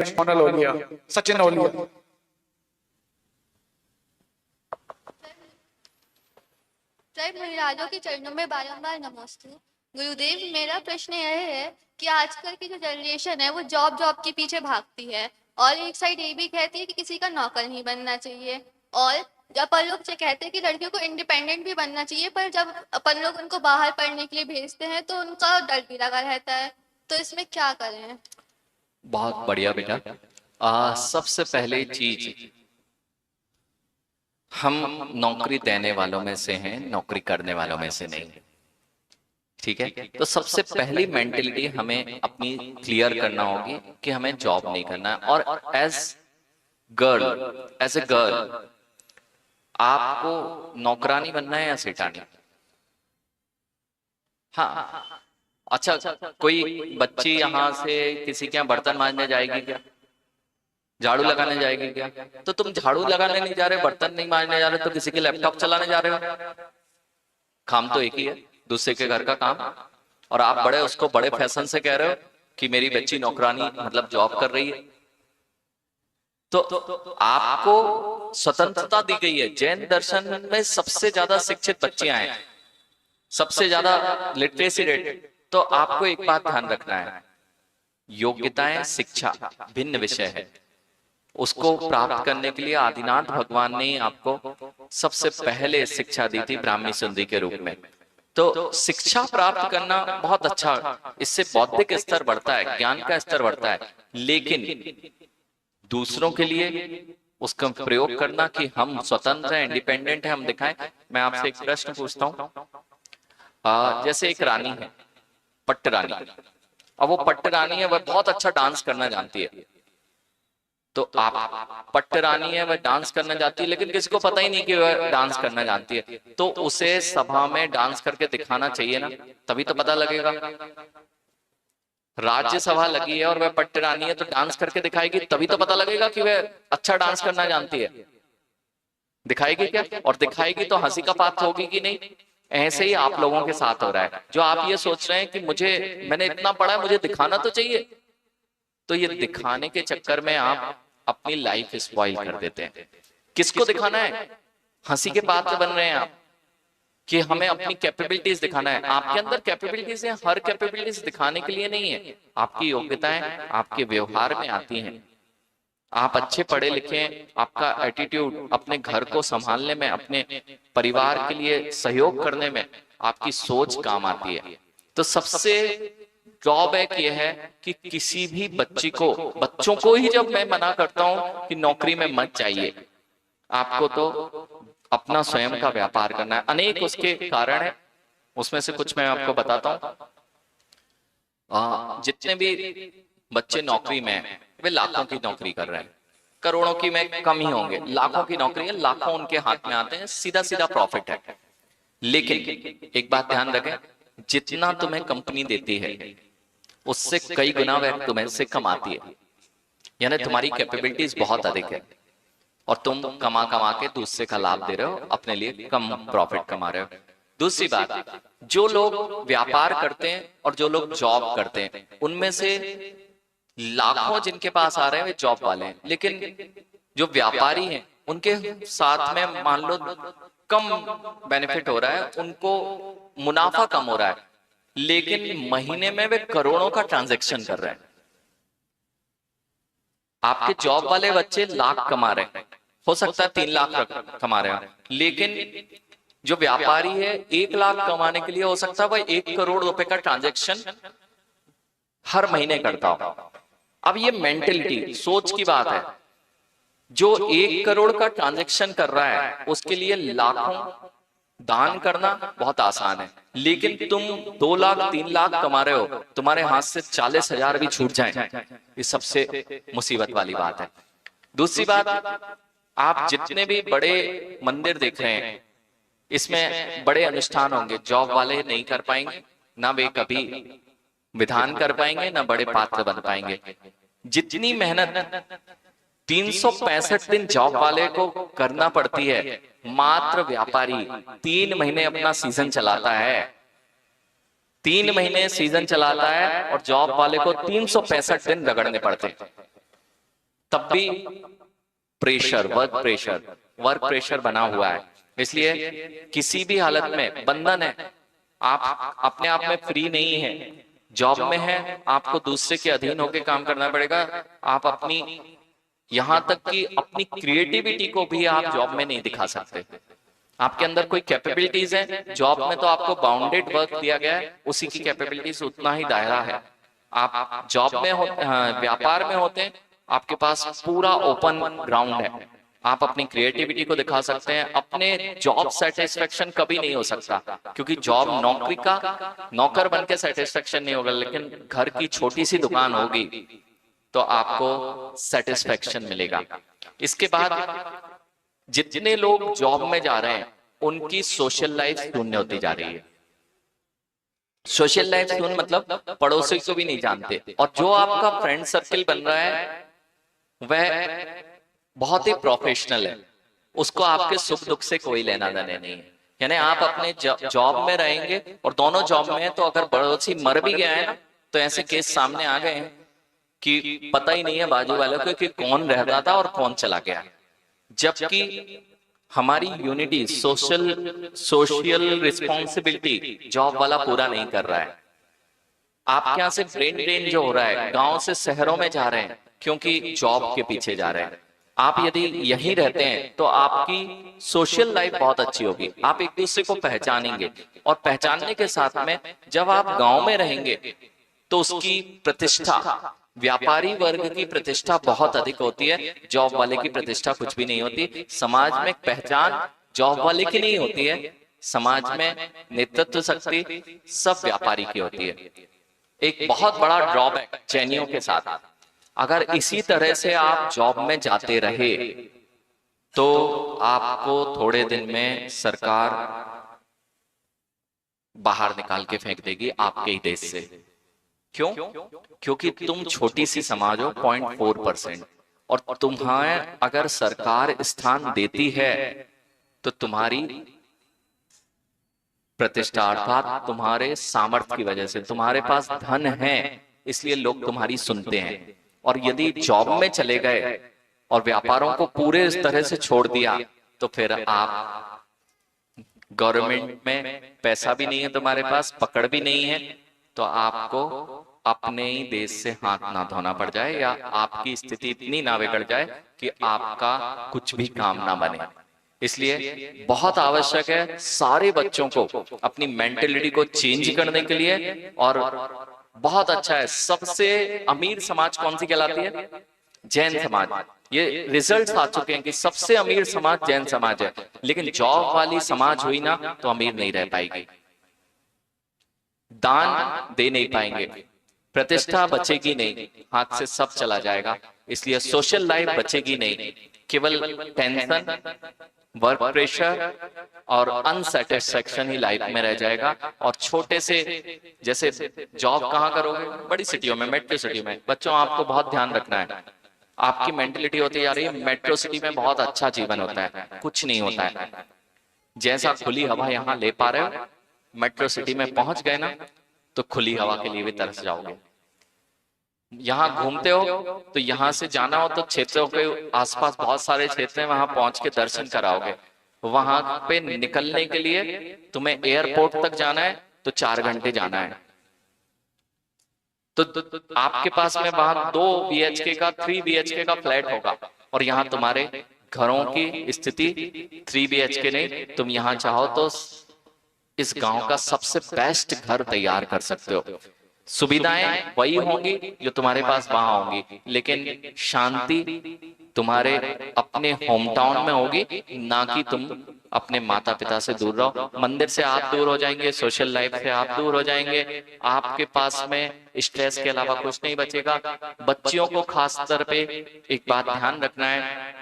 सोनल ओलिया, सचिन ओलिया। सर, महिराजों के चरणों में बारंबार नमस्ते। गुरुदेव, मेरा प्रश्न यह है कि आजकल की जो जनरेशन है वो जॉब जॉब के पीछे भागती है, और एक साइड ये भी कहती है कि किसी का नौकर नहीं बनना चाहिए, और जब अपन लोग से कहते हैं कि लड़कियों को इंडिपेंडेंट भी बनना चाहिए, पर जब अपन लोग उनको बाहर पढ़ने के लिए भेजते हैं तो उनका डर भी लगा रहता है। तो इसमें क्या करें? बहुत बढ़िया बेटा। सबसे पहले चीज, हम नौकरी देने वालों में से हैं, नौकरी करने वालों में से नहीं। ठीक है, तो सबसे पहली मेंटेलिटी हमें अपनी क्लियर करना होगी कि हमें जॉब नहीं करना है। और एज ए गर्ल आपको नौकरानी बनना है या सेठानी? हाँ, अच्छा, कोई बच्ची यहाँ से किसी के यहाँ बर्तन मांजने जाएगी क्या? झाड़ू लगाने जाएगी क्या? तो तुम झाड़ू लगाने नहीं जा रहे, बर्तन नहीं मांजने जा रहे, तो किसी के लैपटॉप चलाने जा रहे हो। काम तो एक ही है, दूसरे के घर का काम। और आप बड़े उसको बड़े फैशन से कह रहे हो कि मेरी बच्ची नौकरानी मतलब जॉब कर रही है। तो आपको स्वतंत्रता दी गई है। जैन दर्शन में सबसे ज्यादा शिक्षित बच्चियां हैं, सबसे ज्यादा लिटरेसी रेट। तो आपको एक बात ध्यान रखना है, योग्यताएं शिक्षा भिन्न विषय है। उसको प्राप्त करने के लिए आदिनाथ भगवान ने आपको सबसे पहले शिक्षा दी थी ब्राह्मी सुंदरी के रूप में। तो शिक्षा प्राप्त करना बहुत अच्छा, इससे बौद्धिक स्तर बढ़ता है, ज्ञान का स्तर बढ़ता है। लेकिन दूसरों के लिए उसका प्रयोग करना कि हम स्वतंत्र हैं, इंडिपेंडेंट हैं, हम दिखाएं। मैं आपसे एक प्रश्न पूछता हूं। जैसे एक रानी है, पट्ट रानी। अब वो पट्ट रानी है, वह बहुत अच्छा डांस करना जानती है। तो आप पट्ट रानी है, वह डांस करना जानती है, लेकिन किसी को पता ही नहीं कि वह डांस करना जानती है। तो उसे सभा में डांस करके दिखाना चाहिए ना, तभी तो पता लगेगा। राज्यसभा लगी है और वह पट्ट रानी है, तो डांस करके दिखाएगी, तभी तो पता लगेगा कि वह अच्छा डांस करना जानती है। दिखाएगी क्या? और दिखाएगी तो हंसी का पात्र होगी कि नहीं? ऐसे ही आप लोगों के साथ हो रहा है। जो आप ये सोच रहे हैं कि मैंने इतना पढ़ा है, मुझे दिखाना तो चाहिए, तो ये दिखाने के चक्कर में आप अपनी लाइफ स्पॉइल कर देते हैं। किसको दिखाना है? हंसी के पात्र बन रहे हैं आप कि हमें अपनी कैपेबिलिटीज दिखाना है। आपके अंदर कैपेबिलिटीज है, हर कैपेबिलिटीज दिखाने के लिए नहीं है। आपकी योग्यताएं आपके व्यवहार में आती हैं। आप अच्छे पढ़े लिखे, आपका एटीट्यूड अपने घर को संभालने में, अपने परिवार के लिए सहयोग करने में आपकी सोच काम आती है। तो सबसे ड्रॉबैक यह है कि किसी भी बच्चों को ही जब मैं मना करता हूं कि नौकरी में मत जाइए, आपको तो अपना स्वयं का व्यापार करना है। अनेक उसके कारण है, उसमें से कुछ मैं आपको बताता हूं। जितने भी बच्चे नौकरी में हैं, वे लाखों की नौकरी कर रहे हैं, करोड़ों की में कम ही होंगे। लाखों की नौकरी है, लाखों उनके हाथ में आते हैं, सीधा सीधा प्रॉफिट है। लेकिन एक बात ध्यान रखें, जितना तुम्हें कंपनी देती है उससे कई गुना वह तुम्हें से कमाती है। यानी तुम्हारी कैपेबिलिटीज बहुत अधिक है और तुम कमा कमा के दूसरे का लाभ दे रहे हो, अपने लिए कम प्रॉफिट कमा रहे हो। दूसरी बात, जो लोग व्यापार करते हैं और जो लोग जॉब करते हैं, उनमें से लाखों जिनके पास आ रहे हैं वे जॉब वाले हैं, लेकिन जो व्यापारी हैं उनके साथ में मान लो कम बेनिफिट हो रहा है, उनको मुनाफा कम हो रहा है, लेकिन महीने में वे करोड़ों का ट्रांजैक्शन कर रहे हैं। आपके जॉब वाले बच्चे लाख कमा रहे हैं, हो सकता है 3 लाख कमा रहे हैं, लेकिन जो व्यापारी है 1 लाख कमाने के लिए हो सकता है वह 1 करोड़ रुपए का ट्रांजैक्शन हर महीने करता हो। अब ये मेंटेलिटी, सोच की बात है। जो 1 करोड़ का ट्रांजैक्शन कर रहा है उसके लिए लाखों दान करना बहुत आसान है, लेकिन तुम 2 लाख 3 लाख कमा रहे हो, तुम्हारे हाथ से 40,000 भी छूट जाए, ये सबसे मुसीबत वाली बात है। दूसरी बात, आप जितने भी बड़े मंदिर देख रहे हैं, इसमें बड़े अनुष्ठान होंगे, जॉब वाले नहीं कर पाएंगे, ना वे कभी विधान कर पाएंगे, ना बड़े पात्र बन पाएंगे। जितनी मेहनत 365 दिन जॉब वाले को करना पड़ती है, मात्र व्यापारी 3 महीने अपना सीजन चलाता है। 3 महीने सीजन चलाता है और जॉब वाले को 365 दिन रगड़ने पड़ते हैं। तब भी प्रेशर, वर्क प्रेशर बना हुआ है। इसलिए किसी भी हालत में बंधन है, आप अपने आप में फ्री नहीं है। जॉब में है, आपको दूसरे के अधीन होकर काम करना पड़ेगा। आप अपनी, यहां तक कि अपनी क्रिएटिविटी को भी आप जॉब में नहीं दिखा सकते। आपके अंदर कोई कैपेबिलिटीज है, जॉब में तो आपको बाउंडेड वर्क दिया गया है, उसी की कैपेबिलिटीज उतना ही दायरा है। आप जॉब में व्यापार में होते हैं, आपके पास पूरा ओपन ग्राउंड है, आप अपनी क्रिएटिविटी को दिखा सकते हैं। अपने जॉब सेटिस्फेक्शन कभी नहीं हो सकता, क्योंकि जॉब नौकरी का नौकर बन के सेटिस्फेक्शन नहीं होगा, लेकिन घर की छोटी सी दुकान होगी तो आपको सेटिस्फेक्शन मिलेगा। इसके बाद जितने लोग जॉब में जा रहे हैं उनकी सोशल लाइफ शून्य होती जा रही है। सोशल लाइफ शून्य मतलब पड़ोसी को भी नहीं जानते, और जो आपका फ्रेंड सर्कल बन रहा है वह बहुत ही प्रोफेशनल है, उसको आपके सुख दुख से कोई लेना देना नहीं है। यानी आप अपने जॉब में रहेंगे और दोनों जॉब में हैं, तो अगर पड़ोसी मर भी गया है ना, तो ऐसे केस सामने आ गए हैं कि पता ही नहीं है बाजू वालों को कि कौन रहता था और कौन चला गया। जबकि हमारी यूनिटी, सोशल रिस्पॉन्सिबिलिटी जॉब वाला पूरा नहीं कर रहा है। आपके यहाँ से ब्रेन ड्रेन जो हो रहा है, गांव से शहरों में जा रहे हैं क्योंकि जॉब के पीछे जा रहे हैं। आप यदि यहीं रहते हैं तो आपकी सोशल लाइफ बहुत अच्छी होगी, आप एक दूसरे को पहचानेंगे, और पहचानने के साथ में जब आप गांव में रहेंगे तो उसकी प्रतिष्ठा, व्यापारी वर्ग की प्रतिष्ठा बहुत अधिक होती है, जॉब वाले की प्रतिष्ठा कुछ भी नहीं होती। समाज में पहचान जॉब वाले की नहीं होती है, समाज में नेतृत्व शक्ति सब व्यापारी की होती है। एक बहुत बड़ा ड्रॉबैक चैनियों के साथ, अगर इसी तरह से आप जॉब में जाते रहे तो आपको थोड़े दिन में सरकार बाहर निकाल के फेंक देगी आपके ही देश से। क्यों? क्योंकि तुम छोटी सी समाज हो, 0.4%, और तुम्हें अगर सरकार स्थान देती है तो तुम्हारी प्रतिष्ठा अर्थात तुम्हारे सामर्थ्य की वजह से, तुम्हारे पास धन है इसलिए लोग तुम्हारी सुनते हैं। और यदि जॉब में चले गए और व्यापारों को पूरे इस तरह से छोड़ दिया तो फिर आप गवर्नमेंट में पैसा भी नहीं है, तुम्हारे पास पकड़ भी नहीं है, तो आपको अपने ही देश से हाथ ना धोना पड़ जाए, या आपकी स्थिति इतनी ना बिगड़ जाए कि आपका कुछ भी काम ना बने। इसलिए बहुत आवश्यक है सारे बच्चों को अपनी मेंटेलिटी को चेंज करने के लिए। और बहुत अच्छा है, सबसे अमीर समाज कौन सी कहलाती है? जैन समाज। ये रिजल्ट्स आ चुके हैं कि सबसे अमीर समाज जैन समाज है, लेकिन जॉब वाली समाज हुई ना तो अमीर नहीं रह पाएगी, दान दे नहीं पाएंगे, प्रतिष्ठा बचेगी नहीं, हाथ से सब चला जाएगा। इसलिए सोशल लाइफ बचेगी नहीं, केवल टेंशन, वर्क प्रेशर और अनसेटिस्फैक्शन ही लाइफ में रह जाएगा। और छोटे से, जैसे जॉब कहाँ करोगे? बड़ी सिटियों में, मेट्रो सिटी में। बच्चों, आपको बहुत ध्यान रखना है, आपकी मेंटेलिटी होती जा रही है मेट्रो सिटी में बहुत अच्छा जीवन होता है, कुछ नहीं होता है। जैसा खुली हवा यहाँ ले पा रहे हो, मेट्रो सिटी में पहुंच गए ना तो खुली हवा के लिए भी तरस जाओगे। यहाँ घूमते हो तो यहाँ से जाना हो तो क्षेत्रों के आसपास बहुत सारे क्षेत्र हैं, वहां पहुंच के दर्शन कराओगे। वहां पे निकलने के लिए तुम्हें एयरपोर्ट तक जाना है तो 4 घंटे जाना है, तो आपके पास में वहां 2 BHK का 3 BHK का फ्लैट होगा, और यहाँ तुम्हारे घरों की स्थिति 3 BHK नहीं, तुम यहाँ चाहो तो इस गांव का सबसे बेस्ट घर तैयार कर सकते हो। सुविधाएं वही होंगी जो तुम्हारे पास वहां होंगी, लेकिन शांति तुम्हारे अपने होम टाउन में होगी, ना कि तुम अपने माता पिता से दूर रहो। मंदिर से आप दूर हो जाएंगे, सोशल लाइफ से आप दूर हो जाएंगे, आपके पास में स्ट्रेस के अलावा कुछ नहीं बचेगा। बच्चियों को खास तौर पे एक बात ध्यान रखना है,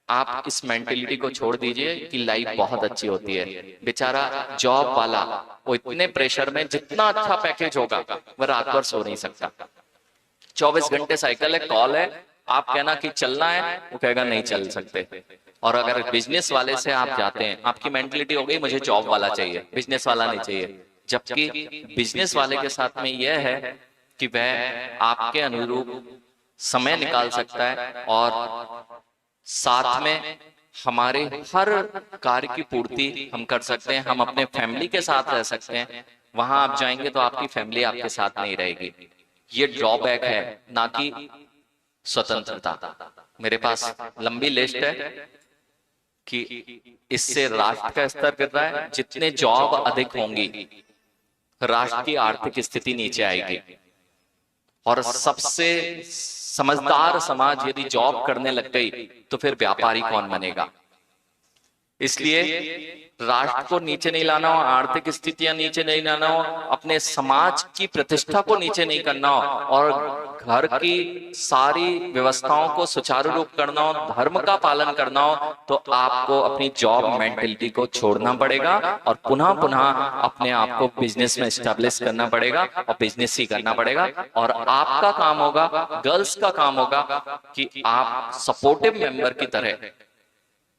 आप इस मेंटेलिटी को छोड़ दीजिए कि लाइफ बहुत अच्छी होती है। बेचारा जॉब वाला वो इतने प्रेशर में, जितना अच्छा पैकेज होगा वह रात भर सो नहीं सकता। 24 घंटे साइकिल है, कॉल है, आप कहना कि चलना है, वो कहेगा नहीं चल सकते। और अगर बिजनेस वाले से आप जाते हैं, आपकी मेंटेलिटी हो गई मुझे जॉब वाला चाहिए, बिजनेस वाला नहीं चाहिए। जबकि बिजनेस वाले के साथ में यह है कि वह आपके अनुरूप समय निकाल सकता है और साथ में हमारे हर कार्य की पूर्ति हम कर सकते हैं। हम अपने फैमिली के साथ रह सकते हैं। वहां आप जाएंगे तो आपकी फैमिली आपके साथ नहीं रहेगी। ये ड्रॉबैक है, ना कि स्वतंत्रता। मेरे पास लंबी लिस्ट है कि इससे राष्ट्र का स्तर गिर रहा है। जितने जॉब अधिक होंगी, राष्ट्र की आर्थिक स्थिति नीचे आएगी। और सबसे समझदार समाज यदि जॉब करने लग गई तो फिर व्यापारी कौन बनेगा। इसलिए राष्ट्र को नीचे नहीं लाना हो, आर्थिक स्थितियां नीचे नहीं लाना हो, अपने समाज की प्रतिष्ठा को नीचे नहीं करना हो, और घर की सारी व्यवस्थाओं को सुचारू रूप करना हो, धर्म का पालन करना हो, तो आपको अपनी जॉब मेंटेलिटी को छोड़ना पड़ेगा और पुनः पुनः अपने आप को बिजनेस में स्टैब्लिश करना पड़ेगा और बिजनेस ही करना पड़ेगा। और आपका काम होगा, गर्ल्स का काम होगा कि आप सपोर्टिव मेंबर की तरह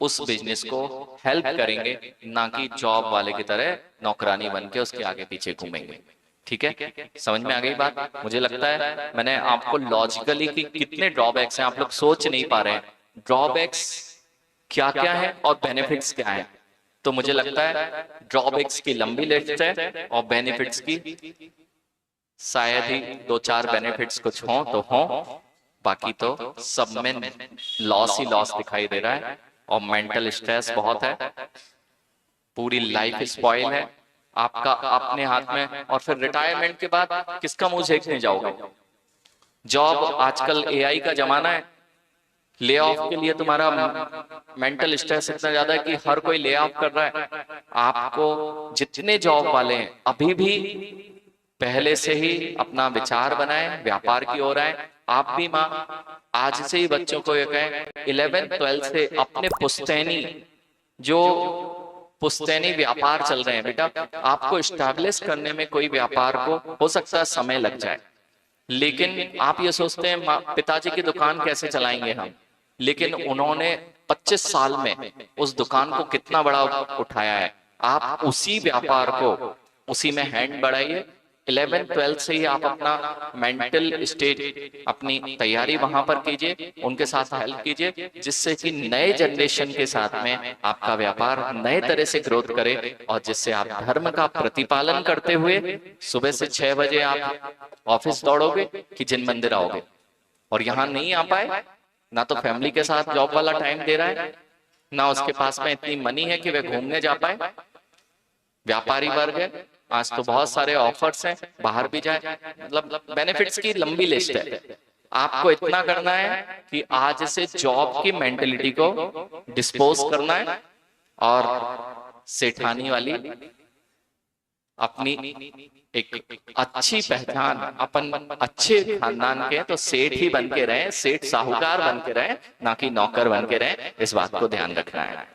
उस बिजनेस को हेल्प करेंगे, ना कि जॉब वाले की तरह नौकरानी बन के उसके आगे पीछे घूमेंगे। ठीक है, समझ में आ गई बात। मुझे लगता है मैंने आपको लॉजिकली कि कितने ड्रॉबैक्स हैं आप लोग सोच नहीं पा रहे हैं। ड्रॉबैक्स क्या क्या है और बेनिफिट्स क्या है। तो मुझे लगता है ड्रॉबैक्स की लंबी लिस्ट है और बेनिफिट्स की शायद ही 2-4 बेनिफिट्स कुछ हों तो हों, बाकी तो सब में लॉस ही लॉस दिखाई दे रहा है। और मेंटल स्ट्रेस बहुत है, पूरी लाइफ स्पॉइल है आपका अपने हाथ में। और फिर रिटायरमेंट के बाद किसका मुंह देखने जाओगे। जॉब आजकल एआई का जमाना है, ले ऑफ के लिए तुम्हारा मेंटल स्ट्रेस इतना ज्यादा है कि हर कोई ले ऑफ कर रहा है। आपको जितने जॉब वाले हैं अभी भी पहले से ही अपना विचार बनाएं, व्यापार की ओर आए। आप भी माँ आज से ही बच्चों को ये कहें 11th-12th से अपने पुश्तैनी व्यापार चल रहे हैं बेटा, आपको स्टैब्लिश करने में कोई व्यापार को हो सकता है समय लग जाए। लेकिन आप ये सोचते हैं पिताजी की दुकान कैसे चलाएंगे हम, लेकिन उन्होंने 25 साल में उस दुकान को कितना बड़ा उठाया है। आप उसी व्यापार को उसी में हैंड बढ़ाइए। 11th-12th से ही आप अपना मेंटल स्टेट अपनी तैयारी वहां पर कीजिए, उनके साथ हेल्प कीजिए, जिससे कि नए जनरेशन के साथ में आपका व्यापार नए तरह से ग्रोथ करे और जिससे आप धर्म का प्रतिपालन करते हुए सुबह से 6 बजे आप ऑफिस दौड़ोगे कि जिन मंदिर आओगे। और यहाँ नहीं आ पाए, ना तो फैमिली के साथ जॉब वाला टाइम दे रहा है, ना उसके पास में इतनी मनी है कि वे घूमने जा पाए। व्यापारी वर्ग है, आज तो बहुत सारे ऑफर्स हैं, बाहर भी जाए। मतलब बेनिफिट्स की लंबी लिस्ट है। आपको इतना करना है कि आज से जॉब की मेंटेलिटी को डिस्पोज करना है और सेठानी वाली अपनी एक अच्छी पहचान, अपन अच्छे खानदान के तो सेठ ही बन के रहे, सेठ साहूकार बन के रहे, ना कि नौकर बन के रहे। इस बात को ध्यान रखना है।